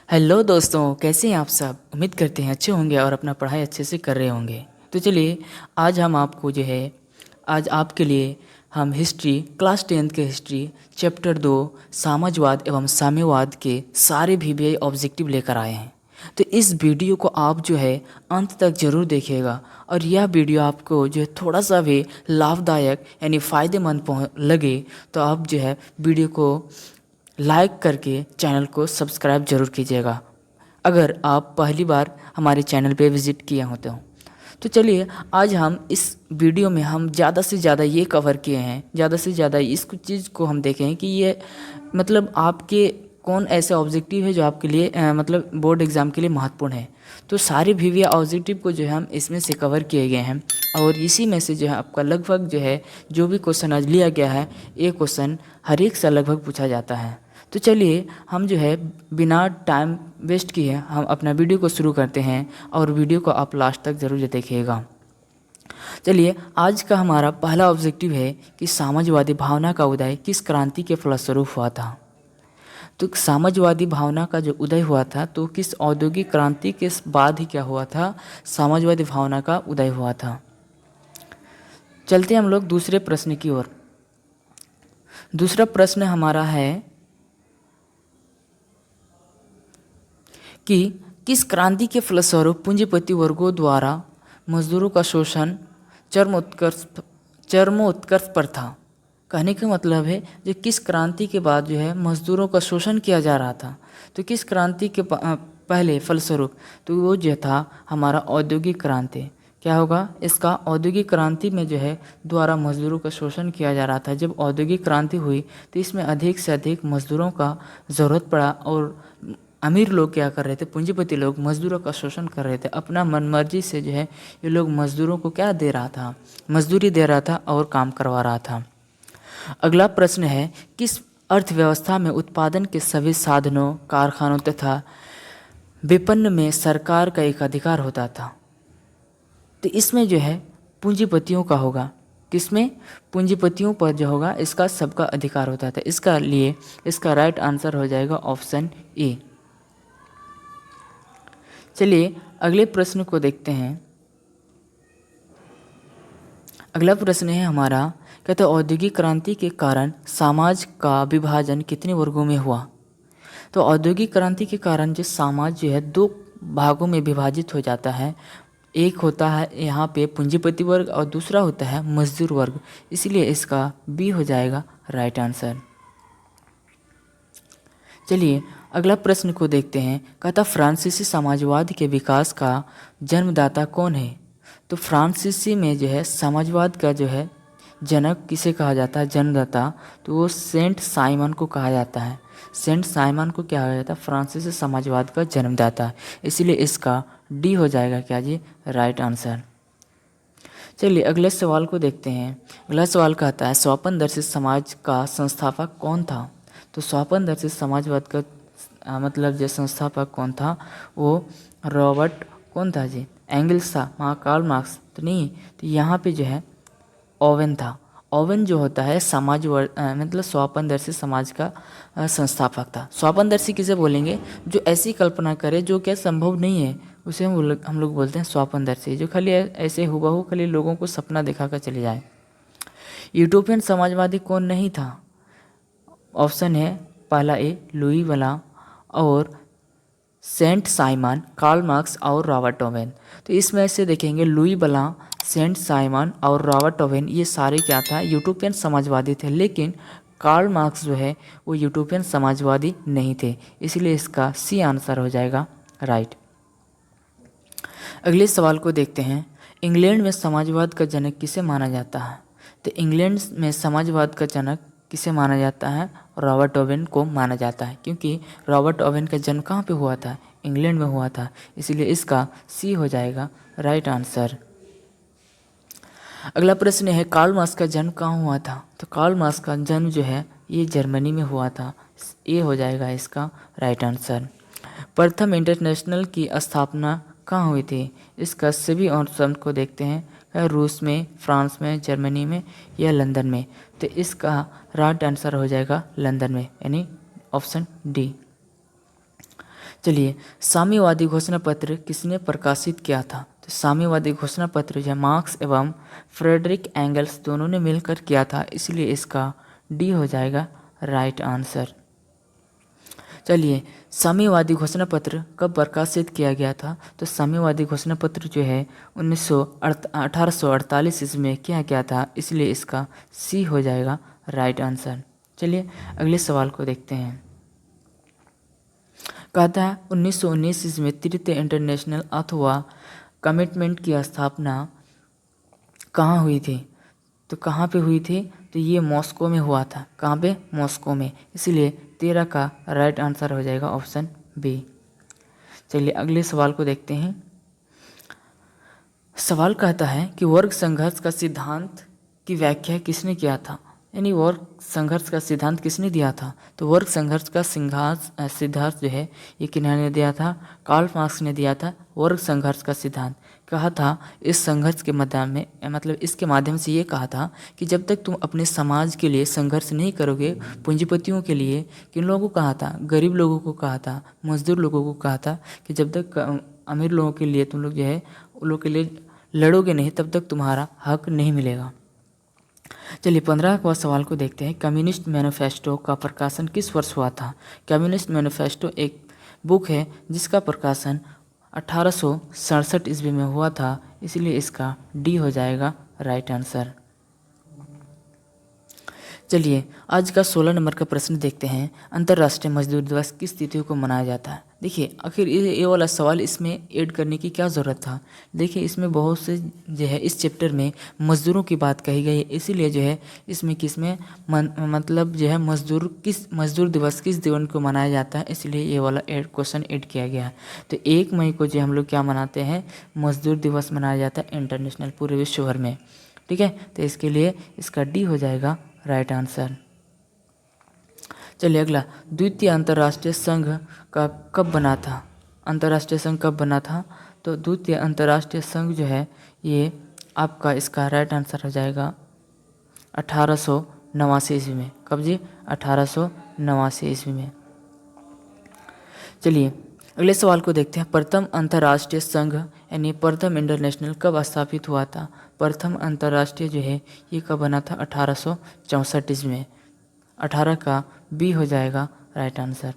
Hello दोस्तों, कैसे हैं आप सब। उम्मीद करते हैं अच्छे होंगे और अपना पढ़ाई अच्छे से कर रहे होंगे। तो चलिए आज हम आपको आज आपके लिए हम हिस्ट्री क्लास 10th के हिस्ट्री चैप्टर 2 साम्यवाद एवं साम्यवाद के सारे वीवीआई ऑब्जेक्टिव लेकर आए हैं। तो इस वीडियो को आप अंत तक ज़रूर देखिएगा और यह वीडियो आपको थोड़ा सा भी लाभदायक यानी फ़ायदेमंद लगे तो आप वीडियो को लाइक करके चैनल को सब्सक्राइब जरूर कीजिएगा अगर आप पहली बार हमारे चैनल पे विज़िट किए होते हो। तो चलिए आज हम इस वीडियो में हम ज़्यादा से ज़्यादा ये कवर किए हैं, ज़्यादा से ज़्यादा इस चीज़ को हम देखें कि ये आपके कौन ऐसे ऑब्जेक्टिव है जो आपके लिए बोर्ड एग्ज़ाम के लिए महत्वपूर्ण है। तो सारे वीवीआई ऑब्जेक्टिव को हम इसमें से कवर किए गए हैं और इसी में से आपका लगभग जो भी क्वेश्चन आज लिया गया है, ये क्वेश्चन हर एक से लगभग पूछा जाता है। तो चलिए हम बिना टाइम वेस्ट किए हम अपना वीडियो को शुरू करते हैं और वीडियो को आप लास्ट तक ज़रूर देखिएगा। चलिए आज का हमारा पहला ऑब्जेक्टिव है कि साम्यवादी भावना का उदय किस क्रांति के फलस्वरूप हुआ था। तो साम्यवादी भावना का जो उदय हुआ था तो किस औद्योगिक क्रांति के बाद ही क्या हुआ था, साम्यवादी भावना का उदय हुआ था। चलते हैं हम लोग दूसरे प्रश्न की ओर। दूसरा प्रश्न हमारा है कि किस क्रांति के फलस्वरूप पूंजीपति वर्गों द्वारा मजदूरों का शोषण चरमोत्कर्ष पर था। कहने का मतलब है जो किस क्रांति के बाद मजदूरों का शोषण किया जा रहा था। तो किस क्रांति के पहले फलस्वरूप तो वो था हमारा औद्योगिक क्रांति। क्या होगा इसका, औद्योगिक क्रांति में द्वारा मजदूरों का शोषण किया जा रहा था। जब औद्योगिक क्रांति हुई तो इसमें अधिक से अधिक मजदूरों का ज़रूरत पड़ा और अमीर लोग क्या कर रहे थे, पूंजीपति लोग मजदूरों का शोषण कर रहे थे। अपना मनमर्जी से ये लोग मजदूरों को क्या दे रहा था, मजदूरी दे रहा था और काम करवा रहा था। अगला प्रश्न है किस अर्थव्यवस्था में उत्पादन के सभी साधनों, कारखानों तथा विपणन में सरकार का एक अधिकार होता था। तो इसमें पूंजीपतियों का होगा। किसमें, पूंजीपतियों पर होगा इसका सबका अधिकार होता था। इसका लिए इसका राइट आंसर हो जाएगा ऑप्शन ए। चलिए अगले प्रश्न को देखते हैं। अगला प्रश्न है हमारा, कहते हैं औद्योगिक क्रांति के कारण समाज का विभाजन कितने वर्गों में हुआ। तो औद्योगिक क्रांति के कारण समाज दो भागों में विभाजित हो जाता है। एक होता है यहाँ पे पूंजीपति वर्ग और दूसरा होता है मजदूर वर्ग। इसलिए इसका बी हो जाएगा राइट आंसर। चलिए अगला प्रश्न को देखते हैं। कहता फ्रांसीसी समाजवाद के विकास का जन्मदाता कौन है। तो फ्रांसीसी में समाजवाद का जनक किसे कहा जाता है, जन्मदाता, तो वो सेंट साइमन को कहा जाता है। सेंट साइमन को क्या कहा जाता है, फ्रांसीसी समाजवाद का जन्मदाता। इसलिए इसका डी हो जाएगा क्या जी, राइट आंसर। चलिए अगले सवाल को देखते हैं। अगला सवाल कहता है स्वपनदर्शी समाज का संस्थापक कौन था। तो स्वपनदर्शी समाजवाद का जो संस्थापक कौन था, वो रॉबर्ट कौन था जी, एंगल्स था, कार्ल मार्क्स तो नहीं। तो यहाँ पे ओवेन था। ओवेन जो होता है स्वपनदर्शी समाज का संस्थापक था। स्वपनदर्शी किसे बोलेंगे, जो ऐसी कल्पना करे जो क्या संभव नहीं है, उसे हम लोग बोलते हैं स्वपनदर्शी। जो खाली ऐसे हुबहू खाली लोगों को सपना दिखा कर चले जाए। यूटोपियन समाजवादी कौन नहीं था। ऑप्शन है पहला ए लुई वला और सेंट साइमन, कार्ल मार्क्स और रॉबर्ट ओवेन। तो इसमें से देखेंगे लुई वला, सेंट साइमन और रॉबर्ट ओवेन, ये सारे क्या था, यूटोपियन समाजवादी थे। लेकिन कार्ल मार्क्स वो यूटोपियन समाजवादी नहीं थे। इसलिए इसका सी आंसर हो जाएगा राइट। अगले सवाल को देखते हैं। इंग्लैंड में समाजवाद का जनक किसे माना जाता है। तो इंग्लैंड में समाजवाद का जनक किसे माना जाता है, रॉबर्ट ओवेन को माना जाता है। क्योंकि रॉबर्ट ओवेन का जन्म कहाँ पे हुआ था, इंग्लैंड में हुआ था। इसलिए इसका सी हो जाएगा राइट आंसर। अगला प्रश्न है कार्ल मार्क्स का जन्म कहाँ हुआ था। तो कार्ल मार्क्स का जन्म ये जर्मनी में हुआ था। ये हो जाएगा इसका राइट आंसर। प्रथम इंटरनेशनल की स्थापना कहाँ हुई थी। इसका सभी ऑप्शन को देखते हैं, रूस में, फ्रांस में, जर्मनी में या लंदन में। तो इसका राइट आंसर हो जाएगा लंदन में, यानी ऑप्शन डी। चलिए, साम्यवादी घोषणा पत्र किसने प्रकाशित किया था? तो साम्यवादी घोषणा पत्र जो है मार्क्स एवं फ्रेडरिक एंगल्स दोनों ने मिलकर किया था, इसलिए इसका डी हो जाएगा राइट आंसर। चलिए, साम्यवादी घोषणा पत्र कब प्रकाशित किया गया था? तो साम्यवादी घोषणा पत्र जो है 1848 ईस्वी में किया गया था, इसलिए इसका सी हो जाएगा राइट आंसर। चलिए अगले सवाल को देखते हैं। कहता है 1919 ईस्वी में तृतीय इंटरनेशनल अथवा कमिटमेंट की स्थापना कहाँ हुई थी? तो कहाँ पे हुई थी? तो ये मॉस्को में हुआ था। कहाँ पे? मॉस्को में। इसलिए 13 का राइट आंसर हो जाएगा ऑप्शन बी। चलिए अगले सवाल को देखते हैं। सवाल कहता है कि वर्ग संघर्ष का सिद्धांत की व्याख्या किसने किया था? यानी वर्ग संघर्ष का सिद्धांत किसने दिया था? तो वर्ग संघर्ष का सिद्धांत जो है ये किन्होंने दिया था? कार्ल मार्क्स ने दिया था वर्ग संघर्ष का सिद्धांत। कहा था इस संघर्ष के माध्यम में, मतलब इसके माध्यम से ये कहा था कि जब तक तुम अपने समाज के लिए संघर्ष नहीं करोगे, पूंजीपतियों के लिए, किन लोगों को कहा था? गरीब लोगों को कहा था, मजदूर लोगों को कहा था कि जब तक अमीर लोगों के लिए तुम लोग जो है उन लोगों के लिए लड़ोगे नहीं, तब तक तुम्हारा हक नहीं मिलेगा। चलिए 15वां सवाल को देखते हैं। कम्युनिस्ट मैनिफेस्टो का प्रकाशन किस वर्ष हुआ था? कम्युनिस्ट मैनिफेस्टो एक बुक है जिसका प्रकाशन 1867 ईस्वी में हुआ था, इसलिए इसका डी हो जाएगा राइट आंसर। चलिए आज का 16 नंबर का प्रश्न देखते हैं। अंतर्राष्ट्रीय मजदूर दिवस किस तिथि को मनाया जाता है? देखिए आखिर ये वाला सवाल इसमें ऐड करने की क्या ज़रूरत था? देखिए इसमें बहुत से जो है इस चैप्टर में मज़दूरों की बात कही गई है, इसीलिए जो है इसमें मतलब जो है मज़दूर दिवस किस दिन को मनाया जाता है, इसलिए ये वाला क्वेश्चन ऐड किया गया है। तो 1 मई को जो हम लोग क्या मनाते हैं? मज़दूर दिवस मनाया जाता है इंटरनेशनल, पूरे विश्व भर में। ठीक है, तो इसके लिए इसका डी हो जाएगा राइट आंसर। चलिए अगला, द्वितीय अंतर्राष्ट्रीय संघ का कब बना था? अंतर्राष्ट्रीय संघ कब बना था? तो द्वितीय अंतर्राष्ट्रीय संघ जो है ये आपका इसका राइट आंसर हो जाएगा 1889 ईस्वी में। कब जी? 1889 ईस्वी में। चलिए अगले सवाल को देखते हैं। प्रथम अंतर्राष्ट्रीय संघ यानी प्रथम इंटरनेशनल कब स्थापित हुआ था? प्रथम अंतर्राष्ट्रीय जो है ये कब बना था? 1864 ईस्वी में। 18 का बी हो जाएगा राइट आंसर।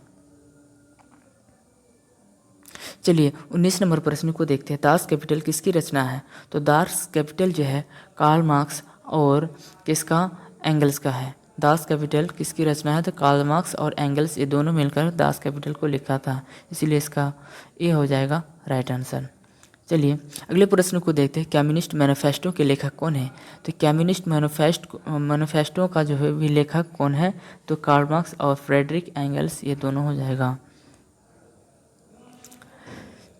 चलिए 19 नंबर प्रश्न को देखते हैं। दास कैपिटल किसकी रचना है? तो दास कैपिटल जो है कार्ल मार्क्स और किसका? एंगल्स का है। दास कैपिटल किसकी रचना है? तो कार्ल मार्क्स और एंगल्स ये दोनों मिलकर दास कैपिटल को लिखा था, इसीलिए इसका ए हो जाएगा राइट आंसर। चलिए अगले प्रश्न को देखते हैं। कम्युनिस्ट मैनिफेस्टो के लेखक कौन है? तो कम्युनिस्ट मैनिफेस्टो का जो है भी लेखक कौन है? तो कार्ल मार्क्स और फ्रेडरिक एंगल्स ये दोनों हो जाएगा।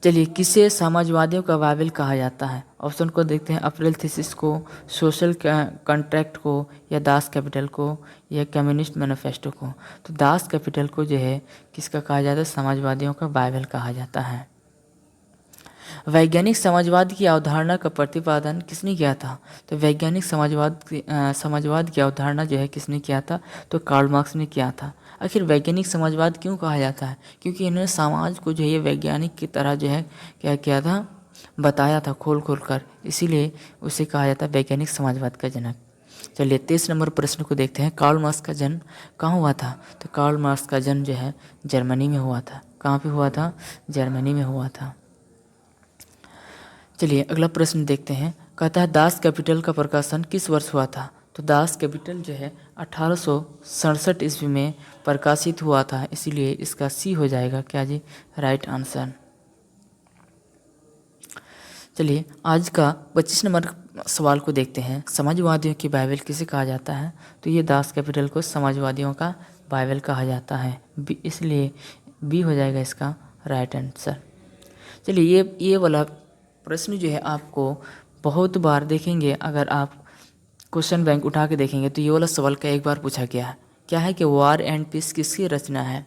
चलिए किसे समाजवादियों का बाइबल कहा जाता है? ऑप्शन को देखते हैं। अप्रैल थीसिस को, सोशल कॉन्ट्रैक्ट को, या दास कैपिटल को, या कम्युनिस्ट मैनिफेस्टो को। तो दास कैपिटल को जो है किसका कहा जाता है? समाजवादियों का बाइबल कहा जाता है। वैज्ञानिक समाजवाद की अवधारणा का प्रतिपादन किसने किया था? तो वैज्ञानिक समाजवाद की अवधारणा जो है किसने किया था? तो कार्ल मार्क्स ने किया था। आखिर वैज्ञानिक समाजवाद क्यों कहा जाता है? क्योंकि इन्होंने समाज को जो है वैज्ञानिक की तरह जो है क्या किया था? बताया था खोल कर, इसीलिए उसे कहा जाता है वैज्ञानिक समाजवाद का जनक। चलिए 23 नंबर प्रश्न को देखते हैं। कार्ल मार्क्स का जन्म कहाँ हुआ था? तो कार्ल मार्क्स का जन्म जो है जर्मनी में हुआ था। कहाँ पे हुआ था? जर्मनी में हुआ था। चलिए अगला प्रश्न देखते हैं। कहता है दास कैपिटल का प्रकाशन किस वर्ष हुआ था? तो दास कैपिटल जो है 1867 ईस्वी में प्रकाशित हुआ था, इसीलिए इसका सी हो जाएगा क्या जी? Right answer. चलिए आज का 25 नंबर सवाल को देखते हैं। समाजवादियों की बाइबल किसे कहा जाता है? तो ये दास कैपिटल को समाजवादियों का बाइबल कहा जाता है, इसलिए बी हो जाएगा इसका राइट आंसर। चलिए ये वाला प्रश्न जो है आपको बहुत बार देखेंगे, अगर आप क्वेश्चन बैंक उठा के देखेंगे तो ये वाला सवाल का एक बार पूछा गया है। क्या है कि वार एंड पीस किसकी रचना है?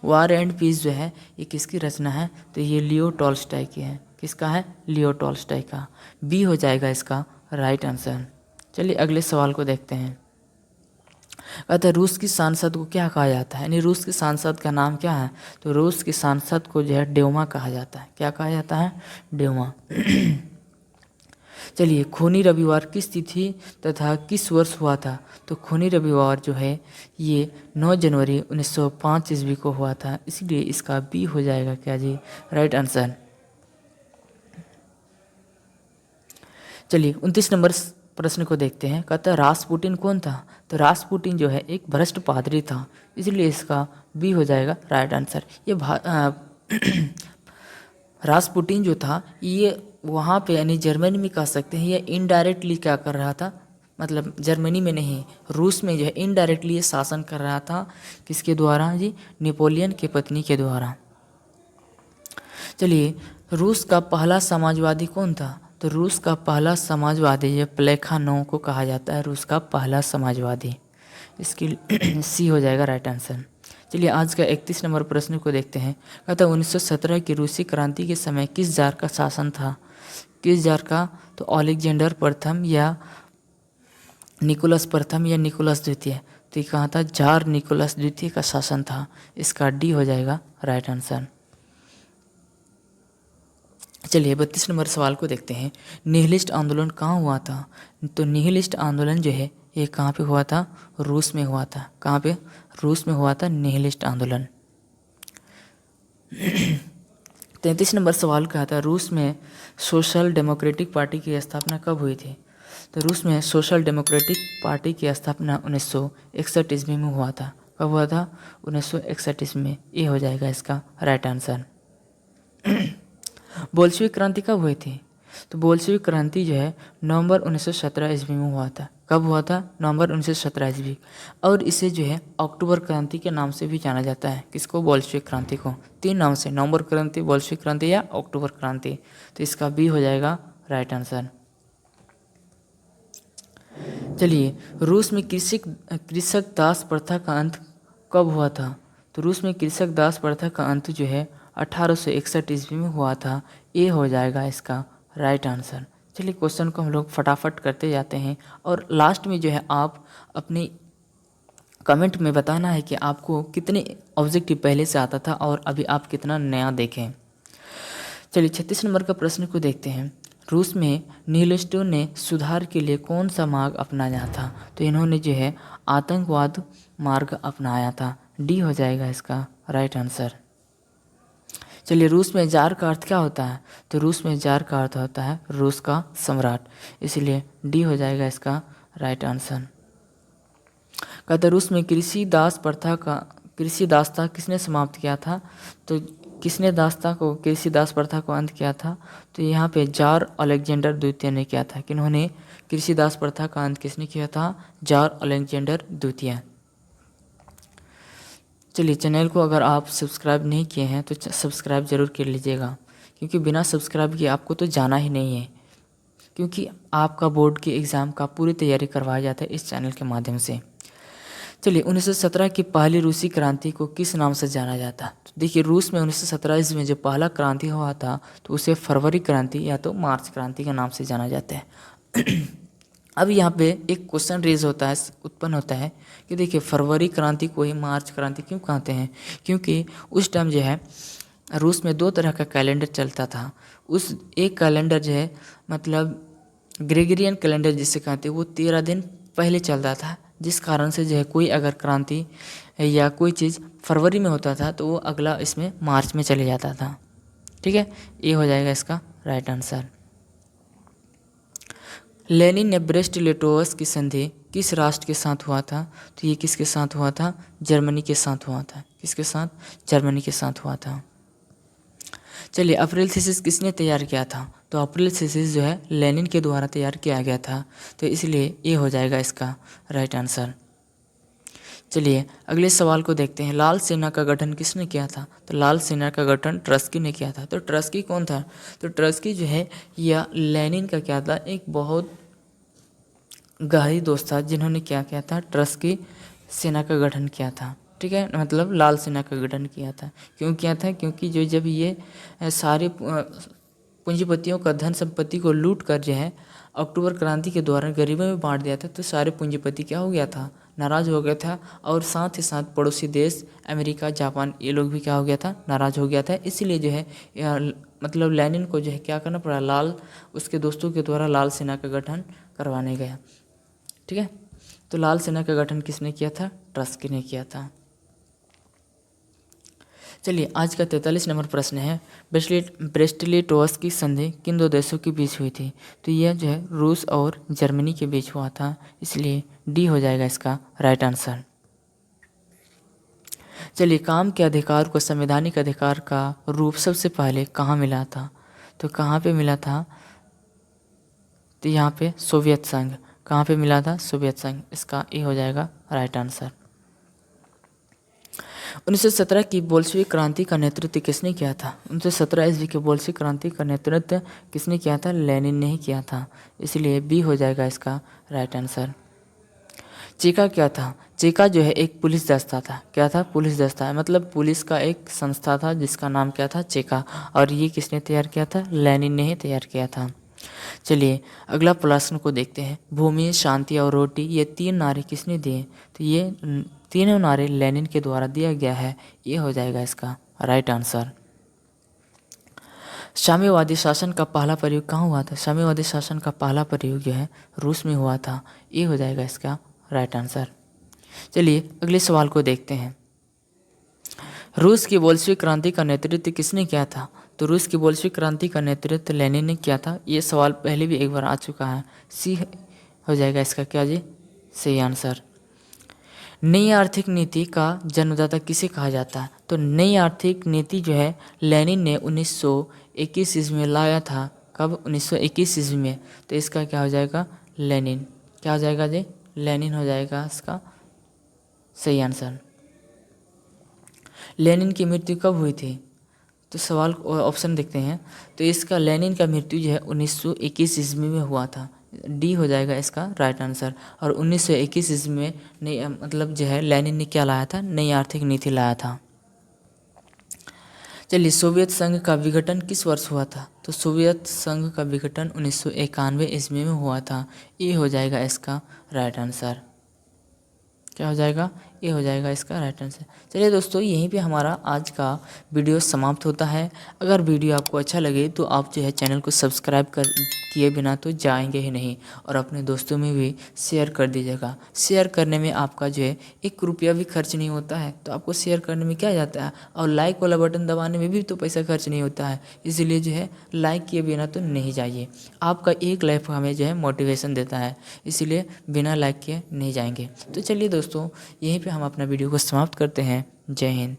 वार एंड पीस जो है ये किसकी रचना है? तो ये लियो टॉल्स्टॉय की है। किसका है? लियो टॉल्स्टॉय का। बी हो जाएगा इसका राइट आंसर। चलिए अगले सवाल को देखते हैं। कहता है रूस की सांसद को क्या कहा जाता है, यानी रूस की सांसद का नाम क्या है, तो रूस की सांसद को जो है ड्यूमा कहा जाता है। क्या कहा जाता है, ड्यूमा। चलिए, खूनी रविवार किस तिथि तथा किस वर्ष हुआ था, तो खूनी रविवार जो है ये 9 जनवरी 1905 ईस्वी को हुआ था, इसलिए इसका बी हो जाएगा क्या जी, राइट आंसर। चलिए 29 नंबर प्रश्न को देखते हैं। कहता है रासपुटिन कौन था, तो रासपुटिन जो है एक भ्रष्ट पादरी था, इसलिए इसका बी हो जाएगा राइट आंसर। ये रासपुटिन जो था ये वहाँ पे यानी जर्मनी में कह सकते हैं, ये इनडायरेक्टली क्या कर रहा था, मतलब जर्मनी में नहीं रूस में जो है इनडायरेक्टली ये शासन कर रहा था। किसके द्वारा जी, नेपोलियन के पत्नी के द्वारा। चलिए, रूस का पहला समाजवादी कौन था, तो रूस का पहला समाजवादी ये प्लेखानोव को कहा जाता है, रूस का पहला समाजवादी। इसकी सी हो जाएगा राइट आंसर। चलिए आज का 31 नंबर प्रश्न को देखते हैं। कहता है 1917 की रूसी क्रांति के समय किस जार का शासन था, किस जार का, तो अलेक्जेंडर प्रथम या निकोलस प्रथम या निकोलस द्वितीय, तो ये कहा था जार निकोलस द्वितीय का शासन था, इसका डी हो जाएगा राइट आंसर। चलिए 32 नंबर सवाल को देखते हैं। निहिलिस्ट आंदोलन कहाँ हुआ था, तो निहिलिस्ट आंदोलन जो है ये कहाँ पे हुआ था, रूस में हुआ था। कहाँ पे, रूस में हुआ था निहिलिस्ट आंदोलन। 33 नंबर सवाल कहा था रूस में सोशल डेमोक्रेटिक पार्टी की स्थापना कब हुई थी, तो रूस में सोशल डेमोक्रेटिक पार्टी की स्थापना 1961 ईस्वी में हुआ था। कब हुआ था, 1961 ईस्वी में, ये हो जाएगा इसका राइट आंसर। बोल्शेविक क्रांति कब हुई थी, तो बोल्शेविक क्रांति जो है नवंबर 1917 ईस्वी में हुआ था। कब हुआ था, नवंबर 1917 ईस्वी। और इसे जो है अक्टूबर क्रांति के नाम से भी जाना जाता है। किसको, बोल्शेविक क्रांति को, 3 नाम से, नवंबर क्रांति, बोल्शेविक क्रांति या अक्टूबर क्रांति, तो इसका बी हो जाएगा राइट आंसर। चलिए, रूस में कृषक दास प्रथा का अंत कब हुआ था, तो रूस में कृषक दास प्रथा का अंत जो है 1861 ईस्वी में हुआ था, ये हो जाएगा इसका राइट आंसर। चलिए क्वेश्चन को हम लोग फटाफट करते जाते हैं और लास्ट में जो है आप अपनी कमेंट में बताना है कि आपको कितने ऑब्जेक्टिव पहले से आता था और अभी आप कितना नया देखें। चलिए 36 नंबर का प्रश्न को देखते हैं। रूस में निहिलिस्टों ने सुधार के लिए कौन सा मार्ग अपनाया था, तो इन्होंने जो है आतंकवाद मार्ग अपनाया था, डी हो जाएगा इसका राइट आंसर। चलिए, रूस में जार का अर्थ क्या होता है, तो रूस में जार का अर्थ होता है रूस का सम्राट, इसलिए डी हो जाएगा इसका राइट आंसर। कहते रूस में कृषि दासता किसने समाप्त किया था, तो किसने कृषि दास प्रथा को अंत किया था, तो यहाँ पे जार अलेक्जेंडर द्वितीय ने किया था। किन्होंने कृषि दास प्रथा का अंत किसने किया था, जार अलेक्जेंडर द्वितीय। चलिए, चैनल को अगर आप सब्सक्राइब नहीं किए हैं तो सब्सक्राइब ज़रूर कर लीजिएगा, क्योंकि बिना सब्सक्राइब किए आपको तो जाना ही नहीं है, क्योंकि आपका बोर्ड के एग्ज़ाम का पूरी तैयारी करवाया जाता है इस चैनल के माध्यम से। चलिए, 1917 की पहली रूसी क्रांति को किस नाम से जाना जाता है, तो देखिए रूस में 1917 ईस्वी में जो पहला क्रांति हुआ था तो उसे फरवरी क्रांति या तो मार्च क्रांति के नाम से जाना जाता है। अब यहाँ पे एक क्वेश्चन रेज होता है, उत्पन्न होता है कि देखिए फरवरी क्रांति को ही मार्च क्रांति क्यों कहते हैं, क्योंकि उस टाइम जो है रूस में 2 तरह का कैलेंडर चलता था। उस एक कैलेंडर जो है मतलब ग्रेगरियन कैलेंडर जिसे कहते हैं, वो 13 दिन पहले चलता था, जिस कारण से जो है कोई अगर क्रांति या कोई चीज़ फरवरी में होता था तो वो अगला इसमें मार्च में चले जाता था। ठीक है, ये हो जाएगा इसका राइट आंसर। लेनिन ने ब्रेस्ट लिटोवस की संधि किस राष्ट्र के साथ हुआ था, तो ये किसके साथ हुआ था, जर्मनी के साथ हुआ था। किसके साथ, जर्मनी के साथ हुआ था। चलिए, अप्रैल थीसिस किसने तैयार किया था, तो अप्रैल थीसिस जो है लेनिन के द्वारा तैयार किया गया था, तो इसलिए ये हो जाएगा इसका राइट आंसर। चलिए अगले सवाल को देखते हैं। लाल सेना का गठन किसने किया था, तो लाल सेना का गठन ट्रस्की ने किया था। तो ट्रस्की कौन था, तो ट्रस्की जो है या लेनिन का क्या था, एक बहुत गहरी दोस्त था, जिन्होंने क्या किया था, ट्रस्की सेना का गठन किया था। ठीक है, मतलब लाल सेना का गठन किया था। क्यों किया था, क्योंकि जो जब ये सारे पूंजीपतियों का धन संपत्ति को लूट कर जो है अक्टूबर क्रांति के दौरान गरीबों में बांट दिया था, तो सारे पूंजीपति क्या हो गया था, नाराज़ हो गया था और साथ ही साथ पड़ोसी देश अमेरिका, जापान, ये लोग भी क्या हो गया था, नाराज़ हो गया था। इसीलिए जो है मतलब लेनिन को जो है क्या करना पड़ा, उसके दोस्तों के द्वारा लाल सेना का गठन करवाने गया। ठीक है, तो लाल सेना का गठन किसने किया था, ट्रस्की ने किया था। चलिए आज का 43 नंबर प्रश्न है, ब्रेस्ट-लिटोव्स्की की संधि किन दो देशों के बीच हुई थी। तो यह जो है रूस और जर्मनी के बीच हुआ था, इसलिए डी हो जाएगा इसका राइट आंसर। चलिए काम के अधिकार को संवैधानिक अधिकार का रूप सबसे पहले कहाँ मिला था। तो कहाँ पे मिला था, तो यहाँ पे सोवियत संघ। कहाँ पे मिला था, सोवियत संघ। इसका ए हो जाएगा राइट आंसर। 1917 की बोल्शेविक क्रांति का नेतृत्व किसने किया था। 1917 ईस्वी की बोल्शेविक क्रांति का नेतृत्व किसने किया था, लेनिन ने ही किया था, इसलिए बी हो जाएगा इसका राइट आंसर। चेका क्या था, चेका जो है एक पुलिस दस्ता था। क्या था, पुलिस दस्ता, मतलब पुलिस का एक संस्था था जिसका नाम क्या था, चेका, और ये किसने तैयार किया था, लेनिन ने ही तैयार किया था। चलिए अगला प्रश्न को देखते हैं, भूमि, शांति और रोटी, ये 3 नारे किसने दिए। तो ये तीनों नारे लेनिन के द्वारा दिया गया है, ये हो जाएगा इसका राइट आंसर। साम्यवादी शासन का पहला प्रयोग कहाँ हुआ था, साम्यवादी शासन का पहला प्रयोग जो है रूस में हुआ था, ये हो जाएगा इसका राइट आंसर। चलिए अगले सवाल को देखते हैं, रूस की बोल्शेविक क्रांति का नेतृत्व किसने किया था। तो रूस की बोल्शेविक क्रांति का नेतृत्व लेनिन ने किया था। ये सवाल पहले भी एक बार आ चुका है, सी हो जाएगा इसका क्या जी, सही आंसर। नई आर्थिक नीति का जन्मदाता किसे कहा जाता है। तो नई आर्थिक नीति जो है लेनिन ने 1921 ईस्वी में लाया था। कब, 1921 ईस्वी में। तो इसका क्या हो जाएगा, लेनिन। क्या हो जाएगा जी, लेनिन हो जाएगा इसका सही आंसर। लेनिन की मृत्यु कब हुई थी। तो सवाल ऑप्शन देखते हैं, तो इसका लेनिन का मृत्यु जो है 1921 ईस्वी में हुआ था, डी हो जाएगा इसका राइट आंसर। और 1921 ईस्वी में नई मतलब जो है लेनिन ने क्या लाया था, नई आर्थिक नीति लाया था। चलिए सोवियत संघ का विघटन किस वर्ष हुआ था। तो सोवियत संघ का विघटन 1991 ईस्वी में हुआ था, ये हो जाएगा इसका राइट आंसर। क्या हो जाएगा, ये हो जाएगा इसका राइट आंसर। चलिए दोस्तों यहीं पे हमारा आज का वीडियो समाप्त होता है। अगर वीडियो आपको अच्छा लगे तो आप जो है चैनल को सब्सक्राइब कर किए बिना तो जाएंगे ही नहीं, और अपने दोस्तों में भी शेयर कर दीजिएगा। शेयर करने में आपका जो है 1 रुपया भी खर्च नहीं होता है, तो आपको शेयर करने में क्या जाता है, और लाइक वाला बटन दबाने में भी तो पैसा खर्च नहीं होता है, इसलिए जो है लाइक किए बिना तो नहीं जाइए। आपका एक लाइक हमें जो है मोटिवेशन देता है, इसीलिए बिना लाइक किए नहीं जाएंगे। तो चलिए दोस्तों यहीं पे हम अपना वीडियो को समाप्त करते हैं। जय हिंद।